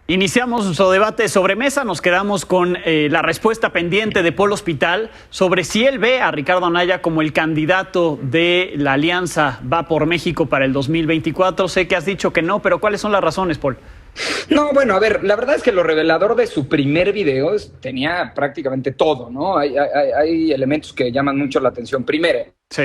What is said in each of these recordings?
Iniciamos nuestro debate sobre mesa, nos quedamos con la respuesta pendiente de Paul Hospital sobre si él ve a Ricardo Anaya como el candidato de la Alianza Va por México para el 2024. Sé que has dicho que no, pero ¿cuáles son las razones, Paul? No, bueno, a ver, la verdad es que lo revelador de su primer video tenía prácticamente todo, ¿no? Hay elementos que llaman mucho la atención. Primero, sí.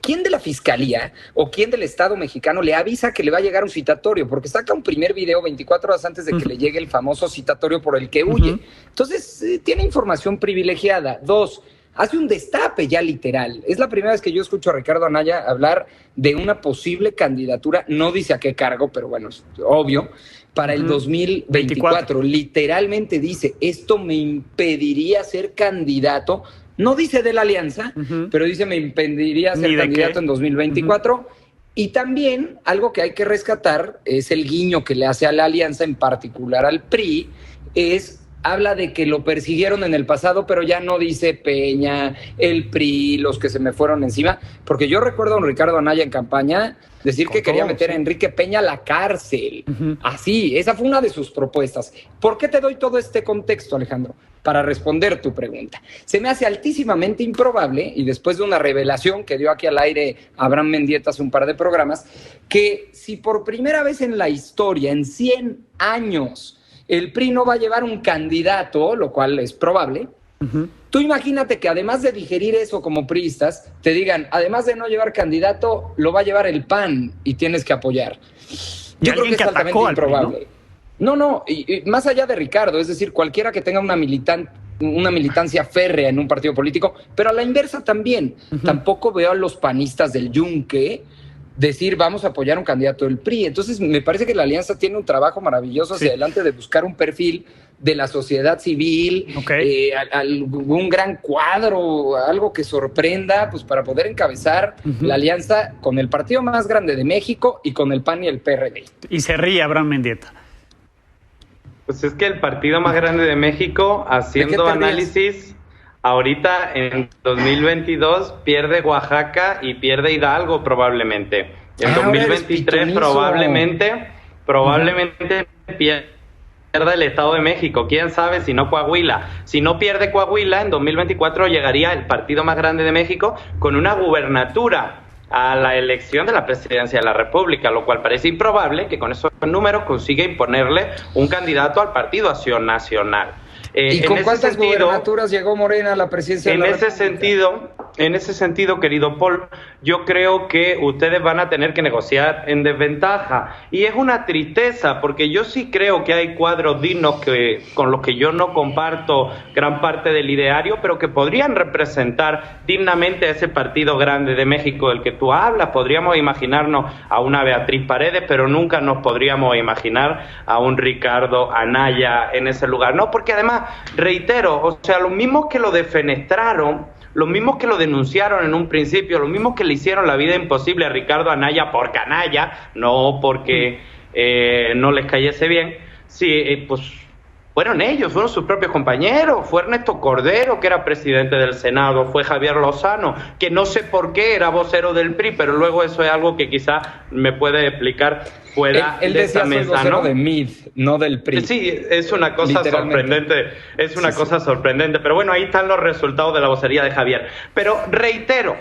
¿Quién de la Fiscalía o quién del Estado mexicano le avisa que le va a llegar un citatorio? Porque saca un primer video 24 horas antes de que le llegue el famoso citatorio por el que huye. Entonces, tiene información privilegiada. Dos, hace un destape ya literal. Es la primera vez que yo escucho a Ricardo Anaya hablar de una posible candidatura, no dice a qué cargo, pero bueno, es obvio, para el 2024. Literalmente dice, esto me impediría ser candidato. No dice de la Alianza, pero dice me impediría ser candidato en 2024. Y también algo que hay que rescatar es el guiño que le hace a la Alianza, en particular al PRI, habla de que lo persiguieron en el pasado, pero ya no dice Peña, el PRI, los que se me fueron encima, porque yo recuerdo a un Ricardo Anaya en campaña decir que quería meter a Enrique Peña a la cárcel. Así, esa fue una de sus propuestas. ¿Por qué te doy todo este contexto, Alejandro? Para responder tu pregunta. Se me hace altísimamente improbable, y después de una revelación que dio aquí al aire Abraham Mendieta hace un par de programas, que si por primera vez en la historia, en 100 años, el PRI no va a llevar un candidato, lo cual es probable, tú imagínate que además de digerir eso como priistas, te digan, además de no llevar candidato, lo va a llevar el PAN y tienes que apoyar. Yo creo que es altamente improbable. No, y más allá de Ricardo, es decir, cualquiera que tenga una militancia férrea en un partido político, pero a la inversa también. Tampoco veo a los panistas del Yunque decir vamos a apoyar a un candidato del PRI. Entonces me parece que la Alianza tiene un trabajo maravilloso hacia adelante de buscar un perfil de la sociedad civil, un gran cuadro, algo que sorprenda, pues para poder encabezar la alianza con el partido más grande de México y con el PAN y el PRD. Y se ríe Abraham Mendieta. Pues es que el partido más grande de México, haciendo análisis, ahorita en 2022 pierde Oaxaca y pierde Hidalgo probablemente. En 2023 probablemente pierda el Estado de México. ¿Quién sabe si no Coahuila? Si no pierde Coahuila, en 2024 llegaría el partido más grande de México con una gubernatura a la elección de la presidencia de la República, lo cual parece improbable que con esos números consiga imponerle un candidato al Partido Acción Nacional. ¿Y con cuántas gubernaturas llegó Morena a la presidencia de la República? En ese sentido, querido Paul, yo creo que ustedes van a tener que negociar en desventaja. Y es una tristeza, porque yo sí creo que hay cuadros dignos con los que yo no comparto gran parte del ideario, pero que podrían representar dignamente a ese partido grande de México del que tú hablas. Podríamos imaginarnos a una Beatriz Paredes, pero nunca nos podríamos imaginar a un Ricardo Anaya en ese lugar. No, porque además, reitero, o sea, los mismos que lo defenestraron, los mismos que lo denunciaron en un principio, los mismos que le hicieron la vida imposible a Ricardo Anaya por canalla, no porque no les cayese bien, pues fueron ellos, fueron sus propios compañeros. Fue Ernesto Cordero, que era presidente del Senado, fue Javier Lozano, que no sé por qué era vocero del PRI, pero luego eso es algo que quizá me puede explicar fuera él de decía, esta mesa, vocero, ¿no? De MID, no del PRI. Sí, es una cosa sorprendente, sorprendente, pero bueno, ahí están los resultados de la vocería de Javier. Pero reitero,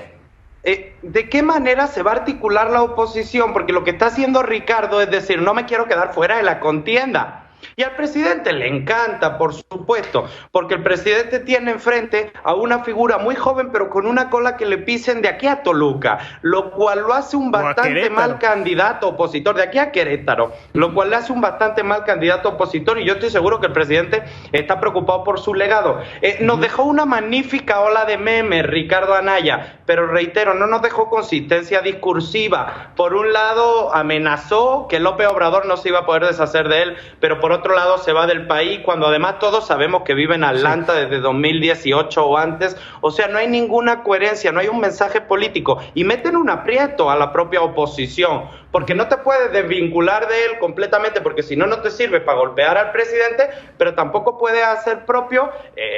¿de qué manera se va a articular la oposición? Porque lo que está haciendo Ricardo es decir, no me quiero quedar fuera de la contienda. Y al presidente le encanta, por supuesto, porque el presidente tiene enfrente a una figura muy joven, pero con una cola que le pisen de aquí a Toluca, lo cual lo hace un bastante mal candidato opositor, de aquí a Querétaro, lo cual le hace un bastante mal candidato opositor, y yo estoy seguro que el presidente está preocupado por su legado. Nos dejó una magnífica ola de memes, Ricardo Anaya, pero reitero, no nos dejó consistencia discursiva. Por un lado, amenazó que López Obrador no se iba a poder deshacer de él, pero por otro lado se va del país, cuando además todos sabemos que vive en Atlanta desde 2018 o antes. O sea, no hay ninguna coherencia, no hay un mensaje político, y meten un aprieto a la propia oposición, porque no te puedes desvincular de él completamente, porque si no, no te sirve para golpear al presidente, pero tampoco puedes hacer propio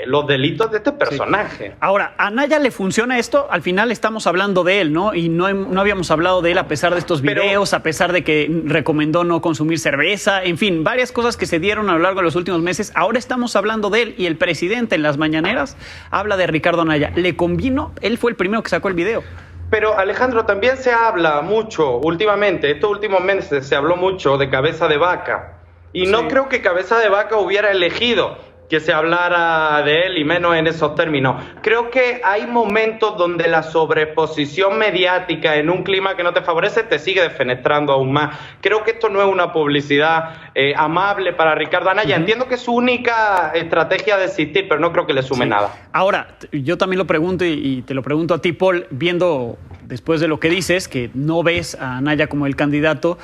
los delitos de este personaje. Sí. Ahora, ¿a Anaya le funciona esto? Al final estamos hablando de él, ¿no? Y no habíamos hablado de él a pesar de estos videos, a pesar de que recomendó no consumir cerveza, en fin, varias cosas que se dieron a lo largo de los últimos meses. Ahora estamos hablando de él y el presidente en las mañaneras habla de Ricardo Anaya. ¿Le convino? Él fue el primero que sacó el video. Pero Alejandro, también se habla mucho últimamente, estos últimos meses se habló mucho de Cabeza de Vaca. Y no creo que Cabeza de Vaca hubiera elegido que se hablara de él, y menos en esos términos. Creo que hay momentos donde la sobreexposición mediática en un clima que no te favorece te sigue defenestrando aún más. Creo que esto no es una publicidad amable para Ricardo Anaya. Entiendo que es su única estrategia de existir, pero no creo que le sume nada. Ahora, yo también lo pregunto y te lo pregunto a ti, Paul, viendo después de lo que dices, que no ves a Anaya como el candidato,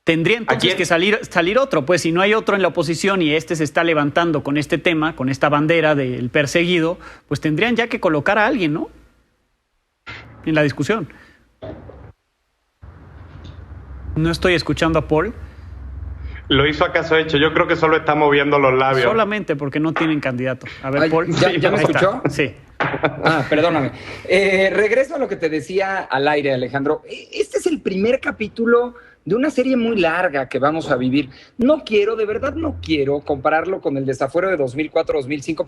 tendría entonces que salir otro, pues si no hay otro en la oposición y este se está levantando con este tema, con esta bandera del perseguido, pues tendrían ya que colocar a alguien, ¿no? En la discusión. No estoy escuchando a Paul. Lo hizo acaso hecho, yo creo que solo está moviendo los labios. Solamente porque no tienen candidato. A ver, Paul. ¿Ya me escuchó? Sí. Perdóname. Regreso a lo que te decía al aire, Alejandro. Este es el primer capítulo de una serie muy larga que vamos a vivir. De verdad no quiero compararlo con el desafuero de 2004-2005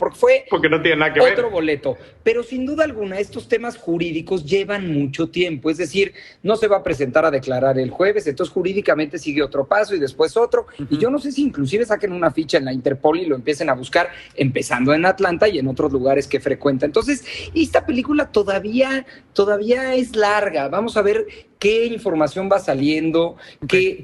porque no tiene nada que ver. Otro boleto. Pero sin duda alguna, estos temas jurídicos llevan mucho tiempo. Es decir, no se va a presentar a declarar el jueves, entonces jurídicamente sigue otro paso y después otro. Y yo no sé si inclusive saquen una ficha en la Interpol y lo empiecen a buscar, empezando en Atlanta y en otros lugares que frecuenta. Entonces, esta película todavía es larga. Vamos a ver qué información va saliendo,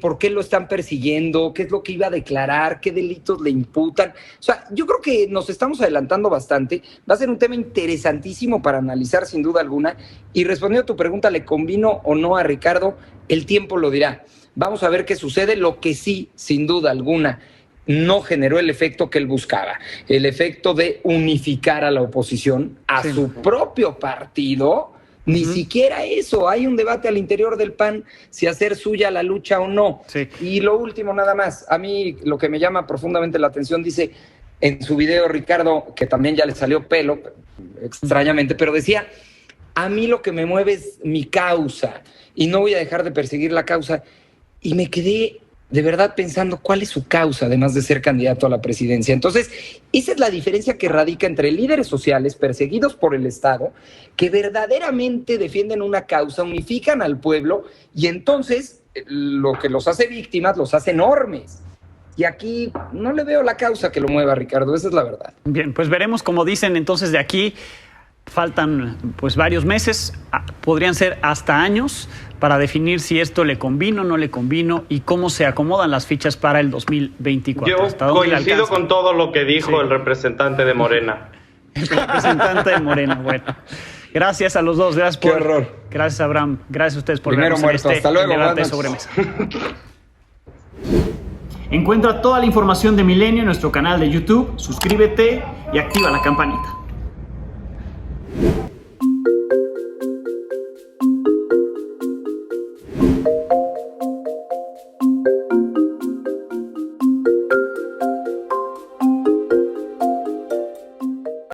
por qué lo están persiguiendo, qué es lo que iba a declarar, qué delitos le imputan. O sea, yo creo que nos estamos adelantando bastante. Va a ser un tema interesantísimo para analizar sin duda alguna. Y respondiendo a tu pregunta, ¿le convino o no a Ricardo? El tiempo lo dirá. Vamos a ver qué sucede. Lo que sí, sin duda alguna, no generó el efecto que él buscaba, el efecto de unificar a la oposición, a su propio partido. Ni siquiera eso. Hay un debate al interior del PAN si hacer suya la lucha o no. Sí. Y lo último nada más, a mí lo que me llama profundamente la atención, dice en su video Ricardo, que también ya le salió pelo, extrañamente, pero decía, a mí lo que me mueve es mi causa y no voy a dejar de perseguir la causa. Y me quedé de verdad pensando cuál es su causa, además de ser candidato a la presidencia. Entonces, esa es la diferencia que radica entre líderes sociales perseguidos por el Estado, que verdaderamente defienden una causa, unifican al pueblo, y entonces lo que los hace víctimas los hace enormes. Y aquí no le veo la causa que lo mueva, Ricardo, esa es la verdad. Bien, pues veremos, como dicen entonces de aquí, faltan pues varios meses, podrían ser hasta años, para definir si esto le convino o no le convino y cómo se acomodan las fichas para el 2024. Yo coincido con todo lo que dijo el representante de Morena. El representante de Morena, bueno. Gracias a los dos, gracias por... Qué horror. Gracias, Abraham. Gracias a ustedes por Primero vernos muerto. en Hasta luego, debate sobre mesa. Encuentra toda la información de Milenio en nuestro canal de YouTube, suscríbete y activa la campanita.